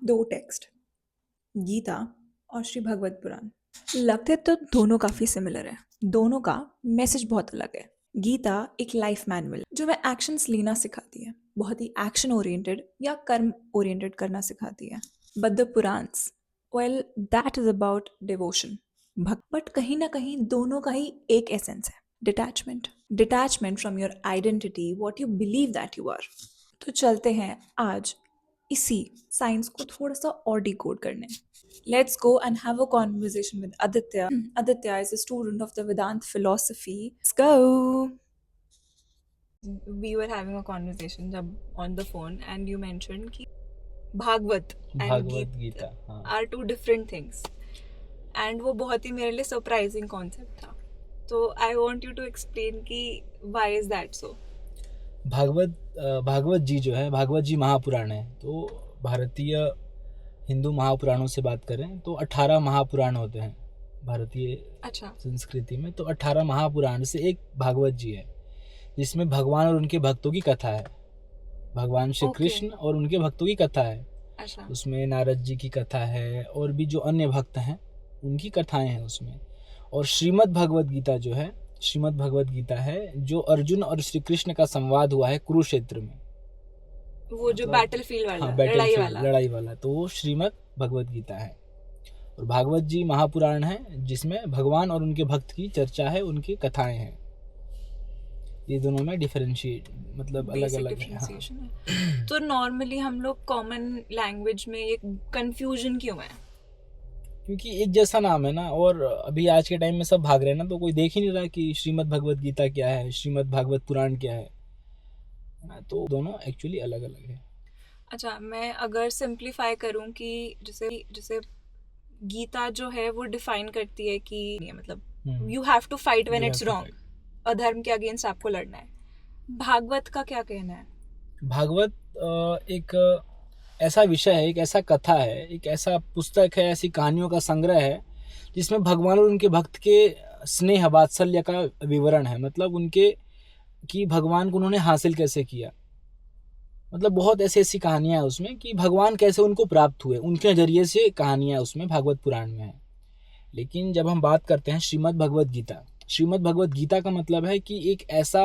दो टेक्स्ट, गीता और श्री भगवत पुराण। लगते तो दोनों काफ़ी सिमिलर है, दोनों का मैसेज बहुत अलग है। गीता एक लाइफ मैनुअल जो हमें एक्शंस लेना सिखाती है, बहुत ही एक्शन ओरिएंटेड या कर्म ओरिएंटेड करना सिखाती है। But the Puranas, well that is about devotion, bhakt. But कहीं ना कहीं दोनों का ही एक एसेंस है, detachment from your identity, what you believe that you are. तो चलते हैं आज इसी साइंस को थोड़ा सा और डिकोड करने। Let's go and have a conversation with Aditya. Aditya is a student of the Vedant philosophy. Let's go. We were having a conversation on the phone, and you mentioned कि Bhagavat and Bhagavat Gita are two different things. And वो बहुत ही मेरे लिए surprising concept था. So I want you to explain कि why is that so? Bhagavat जी जो है, भागवत जी महापुराण है। तो भारतीय हिंदू महापुराणों से बात करें तो 18 महापुराण होते हैं भारतीय संस्कृति में। तो 18 महापुराण से एक भागवत जी है, जिसमें भगवान और उनके भक्तों की कथा है। भगवान श्री कृष्ण और उनके भक्तों की कथा है। उसमें नारद जी की कथा है और भी जो अन्य भक्त हैं उनकी कथाएं हैं उसमें। और श्रीमद् भगवत गीता जो है, श्रीमद् भगवत गीता है जो अर्जुन और श्री कृष्ण का संवाद हुआ है कुरुक्षेत्र में, वो जो बैटलफील्ड वाला, लड़ाई वाला, तो वो श्रीमद् भगवत गीता है। और भागवत जी महापुराण है जिसमें भगवान और उनके भक्त की चर्चा है, उनकी कथाएं हैं। ये दोनों में डिफरेंशिएट, मतलब अलग अलग है। हाँ। तो नॉर्मली हम लोग कॉमन लैंग्वेज में ये कंफ्यूजन क्यों है? क्योंकि एक जैसा नाम है ना, और अभी आज के टाइम में सब भाग रहे हैं ना, तो कोई देख ही नहीं रहा कि श्रीमद् भगवत गीता क्या है, श्रीमद् भागवत पुराण क्या है। तो दोनों एक्चुअली अलग अलग है। अच्छा, मैं अगर सिंप्लीफाई करूं कि जैसे गीता जो है वो डिफाइन करती है कि मतलब you have to fight when it's wrong, अधर्म के अगेंस्ट आपको लड़ना है। भागवत का क्या कहना है? भागवत एक ऐसा विषय है, एक ऐसा कथा है, एक ऐसा पुस्तक है, ऐसी कहानियों का संग्रह है जिसमें भगवान और उनके भक्त के स्नेह वात्सल्य का विवरण है। मतलब उनके कि भगवान को उन्होंने हासिल कैसे किया, मतलब बहुत ऐसी ऐसी कहानियां हैं उसमें कि भगवान कैसे उनको प्राप्त हुए, उनके नज़रिए से कहानियां उसमें भागवत पुराण में है। लेकिन जब हम बात करते हैं श्रीमद् भगवत गीता, श्रीमद् भगवत गीता का मतलब है कि एक ऐसा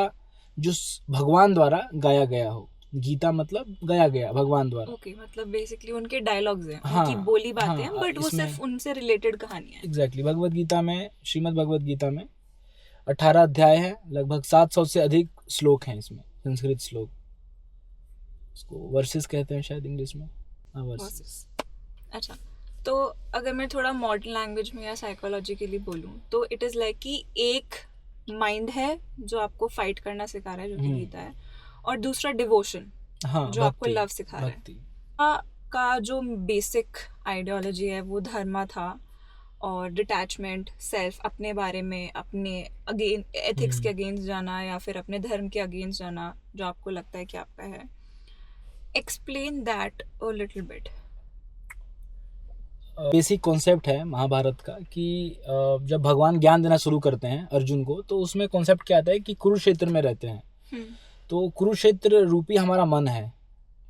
जो भगवान द्वारा गाया गया हो। गीता मतलब गाया गया भगवान द्वारा। मतलब बेसिकली उनके डायलॉग्स हैं, उनकी बोली बातें हैं, बट वो सिर्फ उनसे रिलेटेड कहानियां हैं। एग्जैक्टली। भगवत गीता में, श्रीमद् भगवत गीता में 18 अध्याय हैं, लगभग 700 से अधिक श्लोक हैं इसमें, संस्कृत श्लोक। इसको वर्सेस कहते हैं शायद इंग्लिश में। वर्सेस। अच्छा, तो अगर मैं थोड़ा मॉडर्न लैंग्वेज में या साइकोलॉजिकली बोलूं तो इट इज़ लाइक कि एक माइंड है जो आपको फाइट करना सिखा रहा है, जो कि गीता है, और दूसरा डिवोशन, जो आपको लव सिखा रहा है। का जो बेसिक आइडियोलॉजी है वो धर्मा था, और डिटैचमेंट, सेल्फ, अपने बारे में, अपने एथिक्स के अगेंस्ट जाना या फिर अपने धर्म के अगेंस्ट जाना जो आपको लगता है कि आपका है। Explain that a little bit. Basic concept है महाभारत का कि जब भगवान ज्ञान देना शुरू करते हैं अर्जुन को, तो उसमें कॉन्सेप्ट क्या आता है कि कुरुक्षेत्र में रहते हैं। तो कुरुक्षेत्र रूपी हमारा मन है।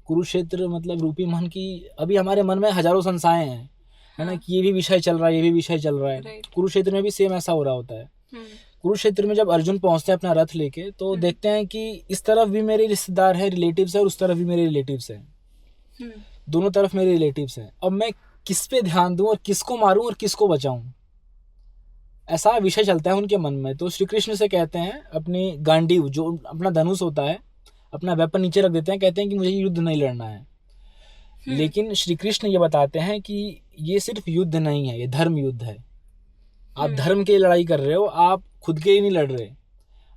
कुरुक्षेत्र मतलब रूपी मन की अभी हमारे मन में हजारों संस्थाएं हैं, है ना, कि ये भी विषय चल रहा है, ये भी विषय चल रहा है। कुरुक्षेत्र में भी सेम ऐसा हो रहा होता है। कुरुक्षेत्र में जब अर्जुन पहुंचते हैं अपना रथ लेके, तो देखते हैं कि इस तरफ भी मेरे रिश्तेदार हैं, रिलेटिव्स है, और उस तरफ भी मेरे रिलेटिव्स हैं। दोनों तरफ मेरे रिलेटिव्स हैं। अब मैं किस पे ध्यान दूं और किसको मारूं और किसको बचाऊं, ऐसा विषय चलता है उनके मन में। तो श्री कृष्ण से कहते हैं, अपनी गांडीव जो अपना धनुष होता है, अपना वेपन नीचे रख देते हैं, कहते हैं कि मुझे युद्ध नहीं लड़ना है। लेकिन श्री कृष्ण ये बताते हैं कि ये सिर्फ युद्ध नहीं है, ये धर्म युद्ध है। आप धर्म के लिए लड़ाई कर रहे हो, आप खुद के लिए नहीं लड़ रहे,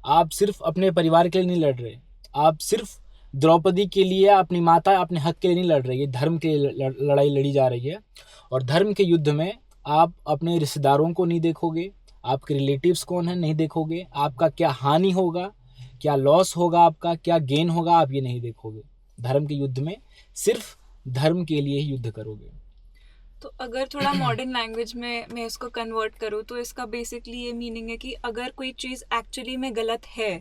आप सिर्फ अपने परिवार के लिए नहीं लड़ रहे, आप सिर्फ द्रौपदी के लिए, अपनी माता, अपने हक के लिए नहीं लड़ रहे, ये धर्म के लिए लड़ाई लड़ी जा रही है। और धर्म के युद्ध में आप अपने रिश्तेदारों को नहीं देखोगे, आपके रिलेटिव्स कौन है नहीं देखोगे, आपका क्या हानि होगा, क्या लॉस होगा, आपका क्या गेन होगा, आप ये नहीं देखोगे। धर्म के युद्ध में सिर्फ धर्म के लिए ही युद्ध करोगे। तो अगर थोड़ा मॉडर्न लैंग्वेज में मैं इसको कन्वर्ट करूँ तो इसका बेसिकली ये मीनिंग है कि अगर कोई चीज़ एक्चुअली में गलत है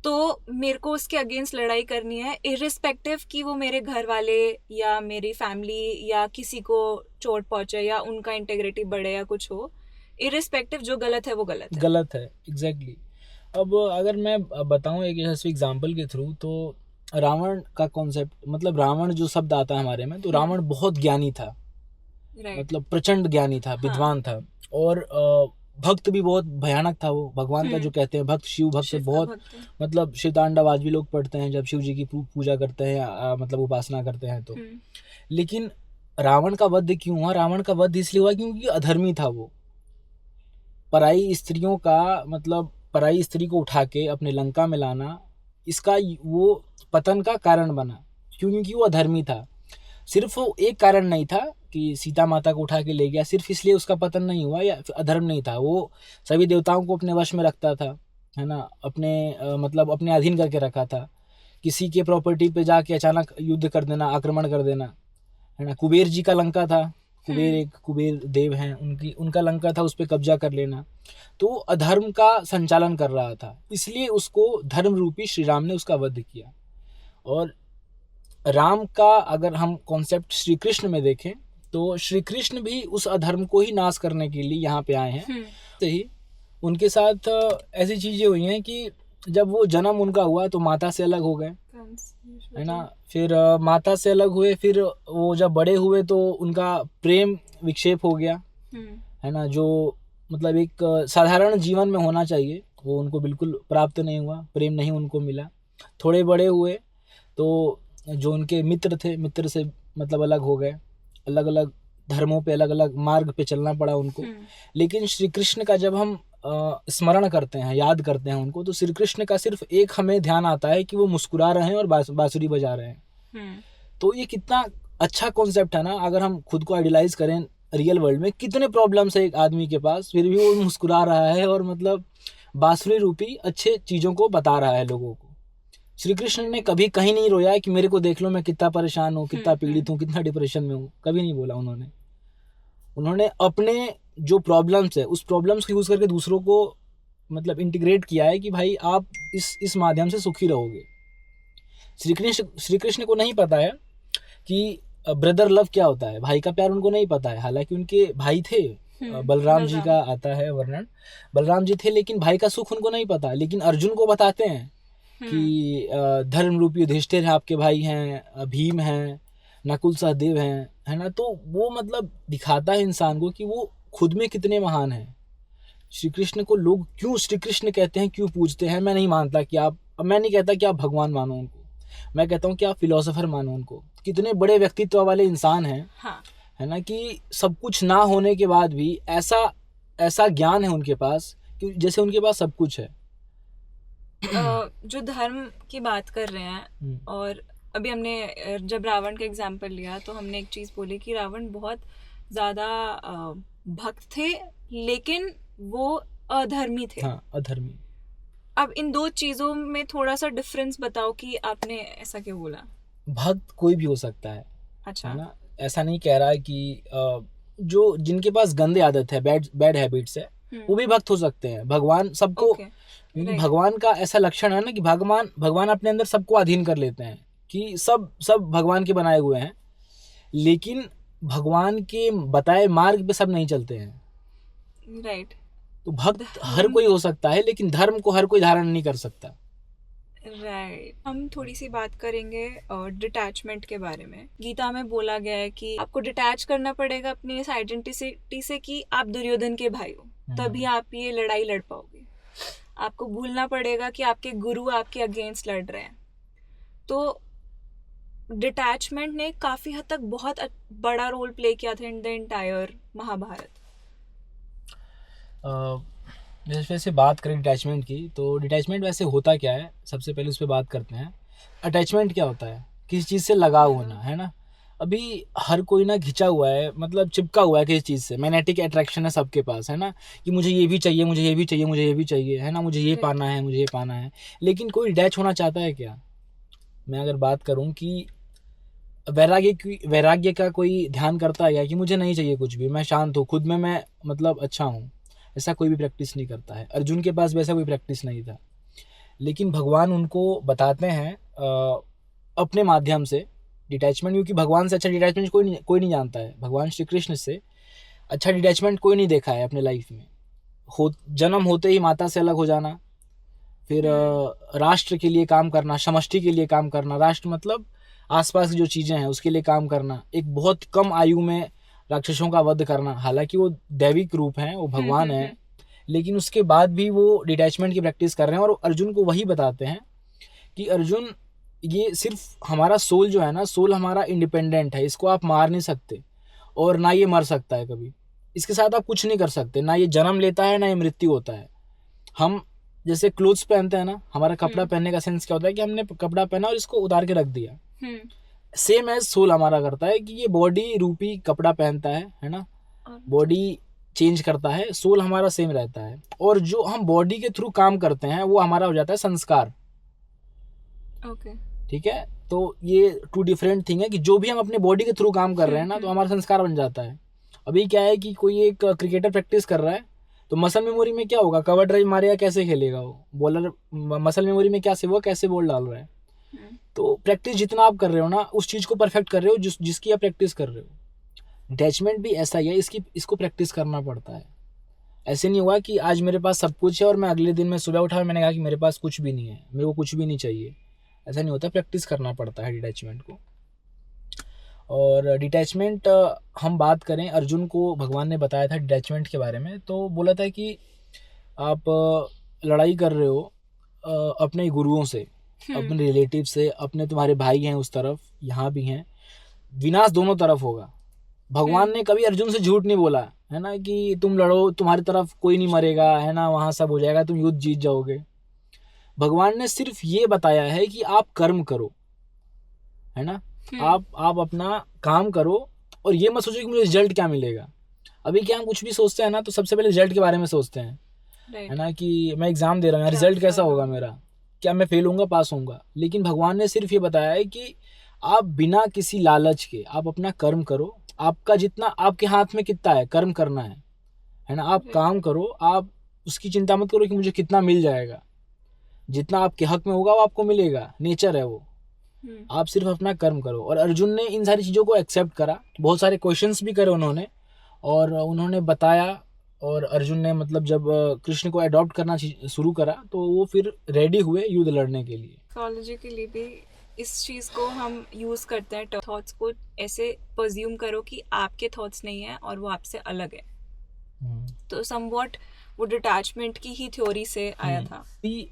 तो मेरे को उसके अगेंस्ट लड़ाई करनी है, इरिस्पेक्टिव कि वो मेरे घर वाले या मेरी फैमिली या किसी को चोट पहुंचे या उनका इंटेग्रिटी बढ़े या कुछ हो, इरिस्पेक्टिव जो गलत है वो गलत है। गलत है, एग्जैक्टली। अब अगर मैं बताऊं एक यशस्वी एग्जाम्पल के थ्रू, तो रावण का कॉन्सेप्ट, मतलब रावण जो शब्द आता है हमारे में, तो रावण बहुत ज्ञानी था, राइट। मतलब प्रचंड ज्ञानी था, विद्वान था, और भक्त भी बहुत भयानक था वो, भगवान का जो कहते हैं भक्त, शिव भक्त से शिव का बहुत, भक्त है। मतलब शिव तांडव आज भी लोग पढ़ते हैं जब शिव जी की पूजा करते हैं, मतलब उपासना करते हैं तो। लेकिन रावण का वध क्यों हुआ? रावण का वध इसलिए हुआ क्योंकि अधर्मी था वो। पराई स्त्रियों का, मतलब पराई स्त्री को उठा के अपने लंका में लाना, इसका वो पतन का कारण बना। क्यों? क्योंकि वो अधर्मी था। सिर्फ वो एक कारण नहीं था कि सीता माता को उठा के ले गया, सिर्फ इसलिए उसका पतन नहीं हुआ, या अधर्म नहीं था, वो सभी देवताओं को अपने वश में रखता था, है ना, अपने मतलब अपने अधीन करके रखा था। किसी के प्रॉपर्टी पे जाके अचानक युद्ध कर देना, आक्रमण कर देना, है ना। कुबेर जी का लंका था, कुबेर एक कुबेर देव हैं, उनका लंका था, उस पर कब्जा कर लेना। तो अधर्म का संचालन कर रहा था, इसलिए उसको धर्म रूपी श्री राम ने उसका वध किया। और राम का अगर हम कॉन्सेप्ट श्री कृष्ण में देखें, तो श्री कृष्ण भी उस अधर्म को ही नाश करने के लिए यहाँ पे आए हैं। सही, उनके साथ ऐसी चीजें हुई हैं कि जब वो जन्म उनका हुआ तो माता से अलग हो गए, है ना। फिर माता से अलग हुए, फिर वो जब बड़े हुए तो उनका प्रेम विक्षेप हो गया, है ना, जो मतलब एक साधारण जीवन में होना चाहिए वो उनको बिल्कुल प्राप्त नहीं हुआ, प्रेम नहीं उनको मिला। थोड़े बड़े हुए तो जो उनके मित्र थे, मित्र से मतलब अलग हो गए, अलग अलग धर्मों पे, अलग अलग मार्ग पे चलना पड़ा उनको। लेकिन श्री कृष्ण का जब हम स्मरण करते हैं, याद करते हैं उनको, तो श्री कृष्ण का सिर्फ एक हमें ध्यान आता है कि वो मुस्कुरा रहे हैं और बांसुरी बजा रहे हैं। तो ये कितना अच्छा कॉन्सेप्ट है ना। अगर हम खुद को आइडियलाइज करें रियल वर्ल्ड में, कितने प्रॉब्लम्स है एक आदमी के पास, फिर भी वो मुस्कुरा रहा है और मतलब बांसुरी रूपी अच्छे चीज़ों को बता रहा है लोगों को। श्री कृष्ण ने कभी कहीं नहीं रोया है कि मेरे को देख लो मैं कितना परेशान हूँ, कितना पीड़ित हूँ, कितना डिप्रेशन में हूँ, कभी नहीं बोला उन्होंने अपने जो प्रॉब्लम्स है उस प्रॉब्लम्स को यूज करके दूसरों को मतलब इंटीग्रेट किया है कि भाई आप इस माध्यम से सुखी रहोगे। श्री कृष्ण को नहीं पता है कि ब्रदर लव क्या होता है, भाई का प्यार उनको नहीं पता है। हालांकि उनके भाई थे, बलराम जी का आता है वर्णन, बलराम जी थे, लेकिन भाई का सुख उनको नहीं पता। लेकिन अर्जुन को बताते हैं कि धर्म रूपी युधिष्ठिर है, आपके भाई हैं, भीम हैं, नकुल सहदेव हैं, है ना। तो वो मतलब दिखाता है इंसान को कि वो खुद में कितने महान हैं। श्री कृष्ण को लोग क्यों श्री कृष्ण कहते हैं, क्यों पूजते हैं, मैं नहीं मानता कि मैं नहीं कहता कि आप भगवान मानो उनको, मैं कहता हूँ कि आप फिलोसोफर मानो उनको। कितने बड़े व्यक्तित्व वाले इंसान हैं, हाँ। है ना, कि सब कुछ ना होने के बाद भी ऐसा ज्ञान है उनके पास कि जैसे उनके पास सब कुछ है। जो धर्म की बात कर रहे हैं, और अभी हमने जब रावण का एग्जाम्पल लिया तो हमने एक चीज बोली कि रावण बहुत ज्यादा भक्त थे, लेकिन वो अधर्मी थे। हाँ, अधर्मी। अब इन दो चीजों में थोड़ा सा डिफरेंस बताओ कि आपने ऐसा क्यों बोला। भक्त कोई भी हो सकता है, अच्छा, है ना। ऐसा नहीं कह रहा है कि जो जिनके पास गंदे आदत है, बैड हैबिट्स है, वो भी भक्त हो सकते हैं। भगवान सबको, क्योंकि भगवान का ऐसा लक्षण है ना कि भगवान अपने अंदर सबको अधीन कर लेते हैं, कि सब भगवान के बनाए हुए हैं, लेकिन भगवान के बताए मार्ग पे सब नहीं चलते हैं। राइट। तो भक्त हर कोई हो सकता है, लेकिन धर्म को हर कोई धारण नहीं कर सकता। राइट। हम थोड़ी सी बात करेंगे डिटैचमेंट के बारे में। गीता में बोला गया है कि आपको डिटैच करना पड़ेगा अपनी इस आइडेंटिटी से कि आप दुर्योधन के भाई हो, तभी आप ये लड़ाई लड़ पाओगे। आपको भूलना पड़ेगा कि आपके गुरु आपके अगेंस्ट लड़ रहे हैं। तो डिटैचमेंट ने काफी हद तक बहुत बड़ा रोल प्ले किया था इन द एंटायर महाभारत। वैसे बात करें डिटैचमेंट की, तो डिटैचमेंट वैसे होता क्या है, सबसे पहले उस पर बात करते हैं। अटैचमेंट क्या होता है? किसी चीज़ से लगाव होना, है ना। अभी हर कोई ना घिंचा हुआ है, मतलब चिपका हुआ है किसी चीज़ से। मैग्नेटिक अट्रैक्शन है सबके पास, है ना, कि मुझे ये भी चाहिए, मुझे ये भी चाहिए, मुझे ये भी चाहिए, है ना, मुझे ये पाना है, मुझे ये पाना है। लेकिन कोई डिटैच होना चाहता है क्या? मैं अगर बात करूँ कि वैराग्य का कोई ध्यान करता है कि मुझे नहीं चाहिए कुछ भी, मैं शांत हूँ, खुद में मैं मतलब अच्छा हूँ, ऐसा कोई भी प्रैक्टिस नहीं करता है। अर्जुन के पास वैसा कोई प्रैक्टिस नहीं था। लेकिन भगवान उनको बताते हैं अपने माध्यम से डिटैचमेंट, क्योंकि भगवान से अच्छा डिटैचमेंट कोई नहीं जानता है। भगवान श्री कृष्ण से अच्छा डिटैचमेंट कोई नहीं देखा है अपने लाइफ में। जन्म होते ही माता से अलग हो जाना, फिर राष्ट्र के लिए काम करना, समष्टि के लिए काम करना, राष्ट्र मतलब आसपास की जो चीज़ें हैं उसके लिए काम करना, एक बहुत कम आयु में राक्षसों का वध करना, हालांकि वो दैविक रूप हैं, वो भगवान हैं, लेकिन उसके बाद भी वो डिटैचमेंट की प्रैक्टिस कर रहे हैं। और अर्जुन को वही बताते हैं कि अर्जुन, ये सिर्फ हमारा सोल जो है ना, सोल हमारा इंडिपेंडेंट है, इसको आप मार नहीं सकते और ना ये मर सकता है कभी, इसके साथ आप कुछ नहीं कर सकते, ना ये जन्म लेता है ना ये मृत्यु होता है। हम जैसे क्लोथ्स पहनते हैं ना, हमारा कपड़ा पहनने का सेंस क्या होता है कि हमने कपड़ा पहना और इसको उतार के रख दिया, सेम एज सोल हमारा करता है कि ये बॉडी रूपी कपड़ा पहनता है ना, बॉडी चेंज करता है, सोल हमारा सेम रहता है, और जो हम बॉडी के थ्रू काम करते हैं वो हमारा हो जाता है संस्कार। ओके, ठीक है, तो ये टू डिफरेंट थिंग है कि जो भी हम अपने बॉडी के थ्रू काम कर रहे हैं ना, तो हमारा संस्कार बन जाता है। अभी क्या है कि कोई एक क्रिकेटर प्रैक्टिस कर रहा है, तो मसल मेमोरी में क्या होगा, कवर ड्राइव मारेगा कैसे खेलेगा वो बॉलर, मसल मेमोरी में क्या से वो कैसे बॉल डाल रहा है। तो प्रैक्टिस जितना आप कर रहे हो ना, उस चीज़ को परफेक्ट कर रहे हो जिसकी आप प्रैक्टिस कर रहे हो। अटैचमेंट भी ऐसा ही है, इसको प्रैक्टिस करना पड़ता है। ऐसे नहीं हुआ कि आज मेरे पास सब कुछ है और मैं अगले दिन में सुबह उठा और मैंने कहा कि मेरे पास कुछ भी नहीं है, मेरे को कुछ भी नहीं चाहिए, ऐसा नहीं होता। प्रैक्टिस करना पड़ता है डिटैचमेंट को। और डिटैचमेंट हम बात करें, अर्जुन को भगवान ने बताया था डिटैचमेंट के बारे में, तो बोला था कि आप लड़ाई कर रहे हो अपने गुरुओं से, अपने रिलेटिव से, अपने तुम्हारे भाई हैं उस तरफ, यहाँ भी हैं, विनाश दोनों तरफ होगा। भगवान ने कभी अर्जुन से झूठ नहीं बोला है ना कि तुम लड़ो, तुम्हारी तरफ कोई नहीं मरेगा है ना, वहाँ सब हो जाएगा, तुम युद्ध जीत जाओगे। भगवान ने सिर्फ ये बताया है कि आप कर्म करो, है ना, आप अपना काम करो और ये मत सोचो कि मुझे रिजल्ट क्या मिलेगा। अभी क्या हम कुछ भी सोचते हैं ना, तो सबसे पहले रिजल्ट के बारे में सोचते हैं, है ना, कि मैं एग्जाम दे रहा हूँ, रिजल्ट कैसा होगा मेरा, क्या मैं फेल होऊंगा पास होऊंगा। लेकिन भगवान ने सिर्फ ये बताया है कि आप बिना किसी लालच के आप अपना कर्म करो, आपका जितना आपके हाथ में कितना है कर्म करना है ना, आप काम करो, आप उसकी चिंता मत करो कि मुझे कितना मिल जाएगा, जितना आपके हक में होगा वो आपको मिलेगा, नेचर है वो, आप सिर्फ अपना कर्म करो। और अर्जुन ने इन सारी चीज़ों को एक्सेप्ट करा, बहुत सारे क्वेश्चंस भी करे उन्होंने, और उन्होंने बताया, और अर्जुन ने मतलब जब कृष्ण को अडॉप्ट करना शुरू करा तो वो फिर रेडी हुए युद्ध लड़ने के लिए। साइकोलॉजी के लिए भी इस चीज़ को हम यूज़ करते हैं, थॉट्स को ऐसे परज्यूम करो कि आपके थॉट्स नहीं है और वो आपसे अलग है। तो समवॉट वो डिटैचमेंट की ही थ्योरी से आया था।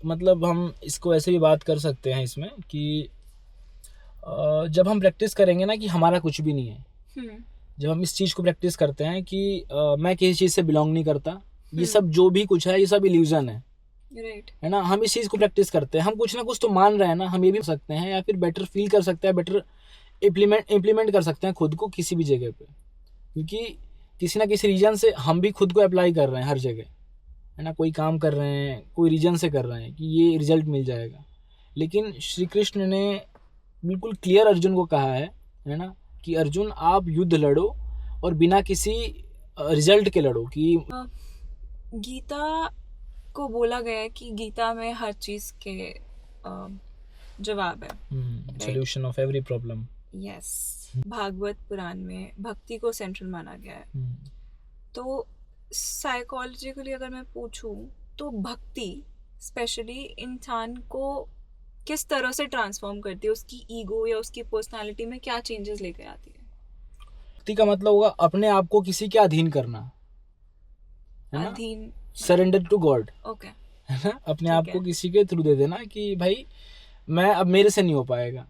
मतलब हम इसको ऐसे भी बात कर सकते हैं इसमें कि जब हम प्रैक्टिस करेंगे ना कि हमारा कुछ भी नहीं है, जब हम इस चीज़ को प्रैक्टिस करते हैं कि मैं किसी चीज़ से बिलोंग नहीं करता, ये सब जो भी कुछ है ये सब इल्यूजन है, राइट, है ना, हम इस चीज़ को प्रैक्टिस करते हैं, हम कुछ ना कुछ तो मान रहे हैं ना, हम ये भी कर सकते हैं या फिर बेटर फील कर सकते हैं, बेटर इम्प्लीमेंट कर सकते हैं खुद को किसी भी जगह पे, क्योंकि किसी ना किसी रीजन से हम भी खुद को अप्लाई कर रहे हैं हर जगह, है ना, कोई काम कर रहे हैं, कोई रीजन से कर रहे हैं कि ये रिजल्ट मिल जाएगा। लेकिन श्री कृष्ण ने बिल्कुल क्लियर अर्जुन को कहा है ना, कि अर्जुन आप युद्ध लड़ो और बिना किसी रिजल्ट के लड़ो। कि गीता को बोला गया है कि गीता में हर चीज़ के जवाब है, solution of every problem. Yes, Bhagavata Purana में भक्ति को सेंट्रल माना गया है। तो साइकोलॉजिकली अगर मैं पूछूं तो भक्ति स्पेशली इंसान को किस तरह से ट्रांसफॉर्म करती है, उसकी ईगो या उसकी पर्सनालिटी में क्या चेंजेस लेकर आती है? भक्ति का मतलब होगा अपने आप को किसी के अधीन करना, है ना, अधीन, सरेंडर टू गॉड, ओके, है ना, अपने आप को किसी के थ्रू दे देना कि भाई मैं अब मेरे से नहीं हो पाएगा,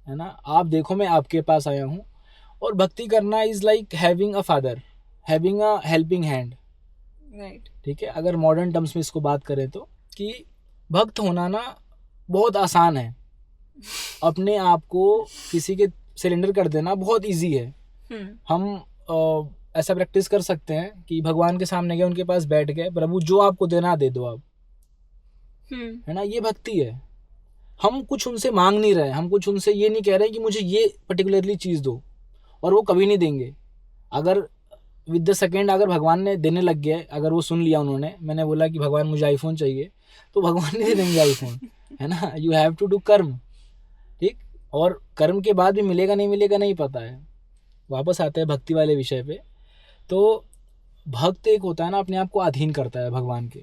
है ना, आप देखो मैं आपके पास आया हूँ। और भक्ति करना is like having a father, having a helping hand, right, ठीक है। अगर मॉडर्न टर्म्स में इसको बात करें तो कि भक्त होना ना बहुत आसान है, अपने आप को किसी के सिलेंडर कर देना बहुत इजी है। हम ऐसा प्रैक्टिस कर सकते हैं कि भगवान के सामने गए, उनके पास बैठ गए, प्रभु जो आपको देना दे दो आप, है ना, ये भक्ति है। हम कुछ उनसे मांग नहीं रहे, हम कुछ उनसे ये नहीं कह रहे कि मुझे ये पर्टिकुलरली चीज़ दो, और वो कभी नहीं देंगे। अगर विद द सेकेंड अगर भगवान ने देने लग गए, अगर वो सुन लिया उन्होंने, मैंने बोला कि भगवान मुझे आईफोन चाहिए, तो भगवान नहीं देंगे आईफोन, है ना, यू हैव टू डू कर्म, ठीक। और कर्म के बाद भी मिलेगा नहीं पता है। वापस आते हैं भक्ति वाले विषय पे। तो भक्त एक होता है ना, अपने आप को अधीन करता है भगवान के,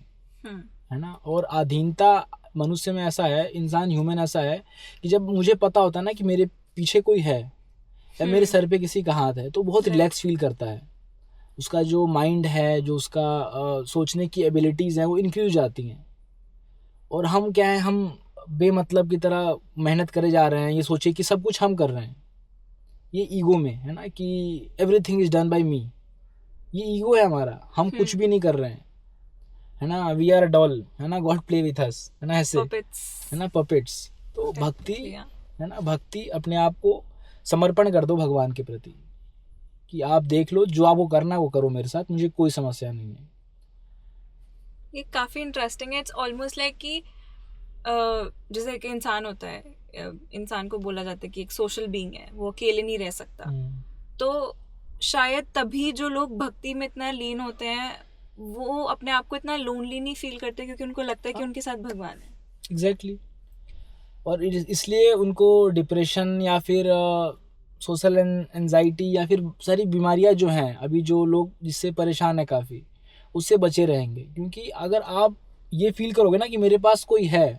है ना। और अधीनता मनुष्य में ऐसा है, इंसान ह्यूमन ऐसा है कि जब मुझे पता होता है ना कि मेरे पीछे कोई है या मेरे सर पे किसी का हाथ है, तो बहुत रिलैक्स फील करता है। उसका जो माइंड है, जो उसका सोचने की एबिलिटीज़ हैं वो इंक्रीज जाती हैं। और हम क्या है, हम बेमतलब की तरह मेहनत करे जा रहे हैं, ये सोचे कि सब कुछ हम कर रहे हैं। ये ईगो में है ना कि एवरीथिंग इज डन बाय मी, ये ईगो है हमारा, हम कुछ भी नहीं कर रहे हैं, है ना। वी आर डॉल, है ना, गॉड प्ले विथ अस, है ना, ऐसे है ना, पपेट्स। तो भक्ति है ना, भक्ति अपने आप को समर्पण कर दो भगवान के प्रति कि आप देख लो, जो आपको करना है वो करो मेरे साथ, मुझे कोई समस्या नहीं है। ये काफ़ी इंटरेस्टिंग है। इट्स ऑलमोस्ट लाइक कि जैसे एक इंसान होता है, इंसान को बोला जाता है कि एक सोशल बीइंग है, वो अकेले नहीं रह सकता। तो शायद तभी जो लोग भक्ति में इतना लीन होते हैं वो अपने आप को इतना लोनली नहीं फील करते, क्योंकि उनको लगता है कि उनके साथ भगवान है। एग्जैक्टली। और इसलिए उनको डिप्रेशन या फिर सोशल एंजाइटी या फिर सारी बीमारियां जो हैं, अभी जो लोग जिससे परेशान है काफ़ी, उससे बचे रहेंगे। क्योंकि अगर आप ये फील करोगे ना कि मेरे पास कोई है,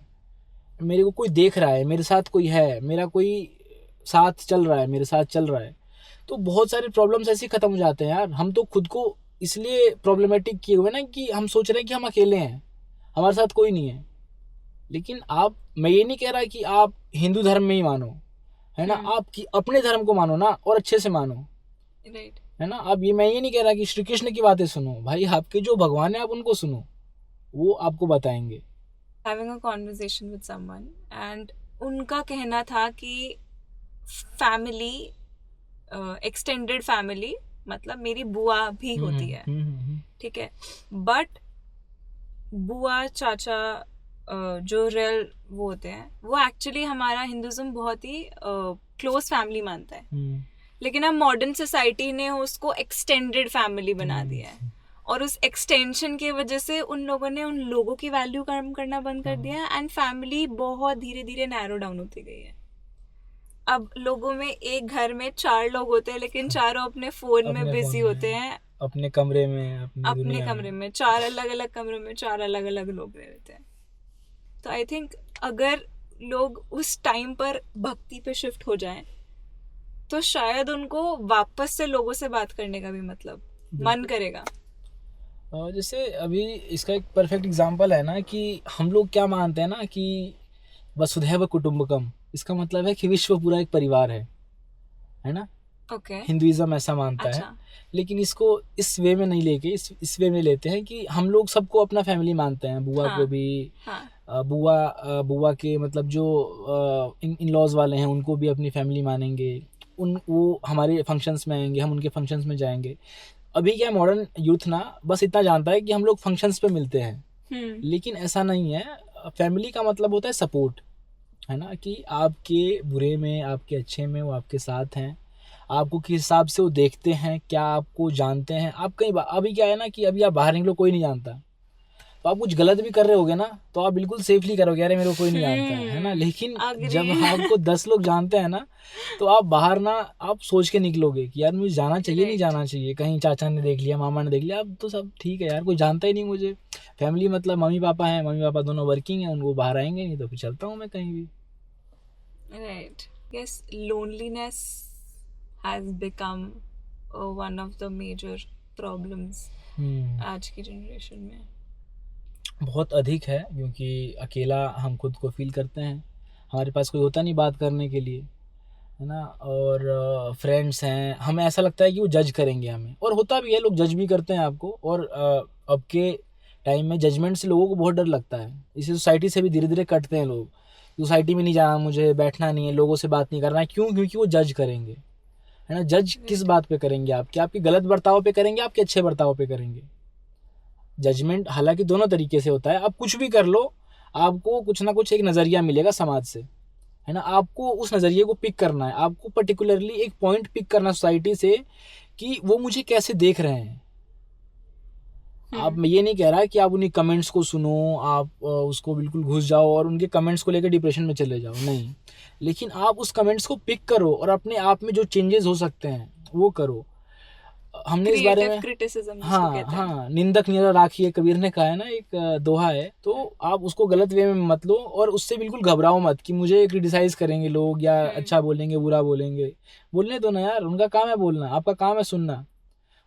मेरे को कोई देख रहा है, मेरे साथ कोई है, मेरा कोई साथ चल रहा है, मेरे साथ चल रहा है, तो बहुत सारे प्रॉब्लम्स ऐसे ही ख़त्म हो जाते हैं यार। हम तो खुद को इसलिए प्रॉब्लमेटिक किए हुए ना कि हम सोच रहे हैं कि हम अकेले हैं, हमारे साथ कोई नहीं है। लेकिन आप, मैं ये नहीं कह रहा कि आप हिंदू धर्म में ही मानो, है ना, आप अपने धर्म को मानो ना, और अच्छे से मानो, राइट, है ना। अब ये मैं ये नहीं कह रहा कि श्री कृष्ण की बातें सुनो भाई, आपके जो भगवान है आप उनको सुनो, वो आपको बताएंगे। Having a conversation with someone and उनका कहना था कि फैमिली, एक्सटेंडेड फैमिली मतलब मेरी बुआ भी होती है, ठीक है, बट बुआ चाचा जो रियल वो होते हैं, वो एक्चुअली हमारा हिंदुज्म बहुत ही क्लोज फैमिली मानता है। लेकिन अब मॉडर्न सोसाइटी ने उसको एक्सटेंडेड फैमिली बना दिया है, और उस एक्सटेंशन की वजह से उन लोगों ने उन लोगों की वैल्यू कम करना बंद कर दिया है, एंड फैमिली बहुत धीरे धीरे नैरो डाउन होती गई है। अब लोगों में एक घर में 4 लोग होते हैं, लेकिन चारों अपने फोन में बिजी होते हैं, अपने कमरे में, अपने कमरे में 4 अलग अलग कमरों में 4 अलग अलग लोग रहते हैं। तो आई थिंक अगर लोग उस टाइम पर भक्ति पे शिफ्ट हो जाएं, तो शायद उनको वापस से लोगों से बात करने का भी मतलब मन करेगा। जैसे अभी इसका एक परफेक्ट एग्जांपल है ना कि हम लोग क्या मानते हैं ना कि वसुधैव कुटुंबकम, इसका मतलब है कि विश्व पूरा एक परिवार है ना। ओके, हिंदुइज्म ऐसा मानता है। लेकिन इसको इस वे में नहीं लेके इस वे में लेते हैं कि हम लोग सबको अपना फैमिली मानते हैं, बुआ को भी, बुआ के मतलब जो इन लॉज वाले हैं उनको भी अपनी फैमिली मानेंगे, वो हमारे फंक्शंस में आएंगे, हम उनके फंक्शंस में जाएंगे। अभी क्या मॉडर्न यूथ ना बस इतना जानता है कि हम लोग फंक्शंस पे मिलते हैं, लेकिन ऐसा नहीं है। फैमिली का मतलब होता है सपोर्ट, है ना, कि आपके बुरे में, आपके अच्छे में वो आपके साथ हैं, आपको किस हिसाब से वो देखते हैं, क्या आपको जानते हैं। आप कहीं अभी क्या है ना कि अभी आप बाहर निकलो, कोई नहीं जानता, तो आप कुछ गलत भी कर रहे होगे ना तो आप बिल्कुल सेफली करोगे, अरे मेरे को कोई नहीं जानता है ना। लेकिन जब आपको 10 लोग जानते हैं ना, तो आप बाहर ना, आप सोच के निकलोगे कि यार मुझे जाना चाहिए, नहीं जाना चाहिए, कहीं चाचा ने देख लिया, मामा ने देख लिया, अब तो सब ठीक है यार, कोई जानता ही नहीं मुझे। फैमिली मतलब मम्मी पापा हैं, मम्मी पापा दोनों वर्किंग हैं, उनको बाहर आएंगे नहीं तो फिर चलता हूँ मैं कहीं भी। Right, yes, loneliness has become one of the major problems आज की जनरेशन में। बहुत अधिक है, क्योंकि अकेला हम खुद को फील करते हैं, हमारे पास कोई होता नहीं बात करने के लिए, है ना। और फ्रेंड्स हैं, हमें ऐसा लगता है कि वो जज करेंगे हमें, और होता भी है, लोग जज भी करते हैं आपको। और अब के टाइम में जजमेंट से लोगों को बहुत डर लगता है, इसी सोसाइटी से भी धीरे धीरे कटते हैं लोग। सोसाइटी में नहीं जाना, मुझे बैठना नहीं है, लोगों से बात नहीं करना है। क्यों? क्योंकि वो जज करेंगे, है ना। जज किस बात पे करेंगे? आपके गलत बर्ताव पे करेंगे, आपके अच्छे बर्ताव पे करेंगे। जजमेंट हालांकि दोनों तरीके से होता है, आप कुछ भी कर लो, आपको कुछ ना कुछ एक नज़रिया मिलेगा समाज से, है ना। आपको उस नज़रिए को पिक करना है, आपको पर्टिकुलरली एक पॉइंट पिक करना सोसाइटी से कि वो मुझे कैसे देख रहे हैं, आप, मैं ये नहीं कह रहा कि आप उन्हीं कमेंट्स को सुनो, आप उसको बिल्कुल घुस जाओ और उनके कमेंट्स को लेकर डिप्रेशन में चले जाओ, नहीं। लेकिन आप उस कमेंट्स को पिक करो और अपने आप में जो चेंजेस हो सकते हैं वो करो। हमने इस बारे क्रिएटिव में, क्रिटिसिज्म जिसको हाँ कहते हैं। हाँ, निंदक निरा राखिए, कबीर ने कहा है ना, एक दोहा है। तो आप उसको गलत वे में मत लो और उससे बिल्कुल घबराओ मत कि मुझे क्रिटिसाइज करेंगे लोग या अच्छा बोलेंगे बुरा बोलेंगे। बोलने दो ना यार, उनका काम है बोलना, आपका काम है सुनना।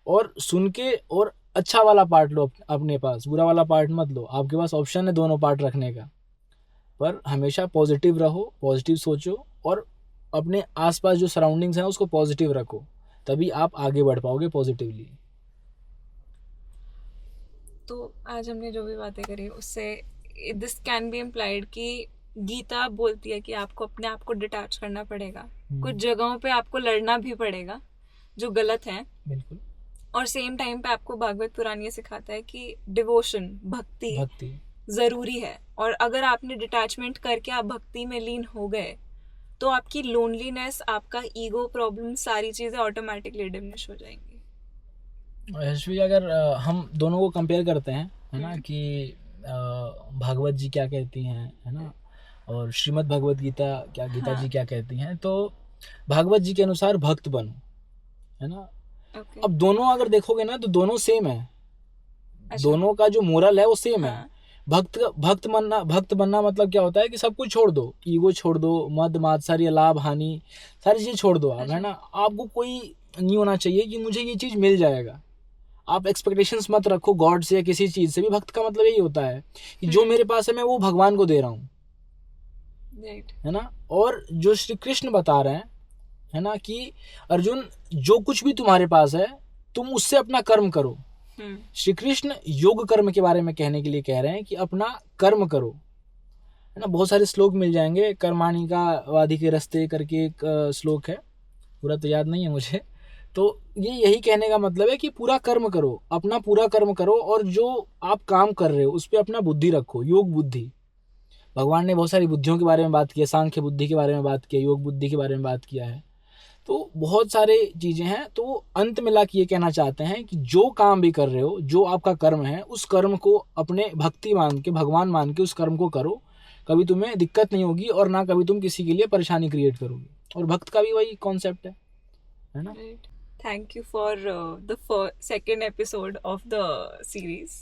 और सुन के और अच्छा वाला पार्ट लो अपने पास, बुरा वाला पार्ट मत लो। आपके पास ऑप्शन है दोनों पार्ट रखने का। पर हमेशा पॉजिटिव रहो, पॉजिटिव सोचो और अपने आसपास जो सराउंडिंग्स हैं उसको पॉजिटिव रखो, तभी आप आगे बढ़ पाओगे पॉजिटिवली। तो आज हमने जो भी बातें करी उससे दिस कैन बी इम्प्लाइड कि गीता बोलती है कि आपको अपने आप को डिटैच करना पड़ेगा, कुछ जगहों पे आपको लड़ना भी पड़ेगा जो गलत है, बिल्कुल। और सेम टाइम पे आपको भागवत पुराण ये सिखाता है कि डिवोशन, भक्ति भक्ति ज़रूरी है। और अगर आपने डिटैचमेंट करके आप भक्ति में लीन हो गए तो आपकी लोनलीनेस, आपका ईगो प्रॉब्लम, सारी चीज़ें ऑटोमेटिकली डिमिनिश हो जाएंगी। यशवी, अगर हम दोनों को कंपेयर करते हैं, है ना, कि भागवत जी क्या कहती हैं, है ना, और श्रीमद् भगवत गीता क्या, गीता जी क्या कहती हैं, तो भागवत जी के अनुसार भक्त बनो, है ना। ओके। अब दोनों अगर देखोगे ना तो दोनों सेम है, अच्छा। दोनों का जो मोरल है वो सेम है। हाँ। भक्त बनना मतलब क्या होता है कि सब कुछ छोड़ दो, ईगो छोड़ दो, मद मात्सर्य लाभ हानि सारी चीजें छोड़ दो आप, है ना। आपको कोई नहीं होना चाहिए कि मुझे ये चीज मिल जाएगा। आप एक्सपेक्टेशंस मत रखो गॉड से या किसी चीज से भी। भक्त का मतलब यही होता है कि जो मेरे पास है मैं वो भगवान को दे रहा हूँ, है ना। और जो श्री कृष्ण बता रहे हैं, है ना, कि अर्जुन जो कुछ भी तुम्हारे पास है तुम उससे अपना कर्म करो। श्री कृष्ण योग कर्म के बारे में कहने के लिए कह रहे हैं कि अपना कर्म करो, है ना। बहुत सारे श्लोक मिल जाएंगे, कर्माणि का वादि के रस्ते करके एक श्लोक है, पूरा तो याद नहीं है मुझे। तो ये यही कहने का मतलब है कि पूरा कर्म करो, अपना पूरा कर्म करो, और जो आप काम कर रहे हो उस पर अपना बुद्धि रखो, योग बुद्धि। भगवान ने बहुत सारी बुद्धियों के बारे में बात की है, सांख्य बुद्धि के बारे में बात की है, योग बुद्धि के बारे में बात किया है। तो बहुत सारे चीज़ें हैं। तो अंत मिला के ये कहना चाहते हैं कि जो काम भी कर रहे हो, जो आपका कर्म है, उस कर्म को अपने भक्ति मान के, भगवान मान के उस कर्म को करो। कभी तुम्हें दिक्कत नहीं होगी और ना कभी तुम किसी के लिए परेशानी क्रिएट करोगे। और भक्त का भी वही कॉन्सेप्ट है ना। Thank you for the second episode of the series.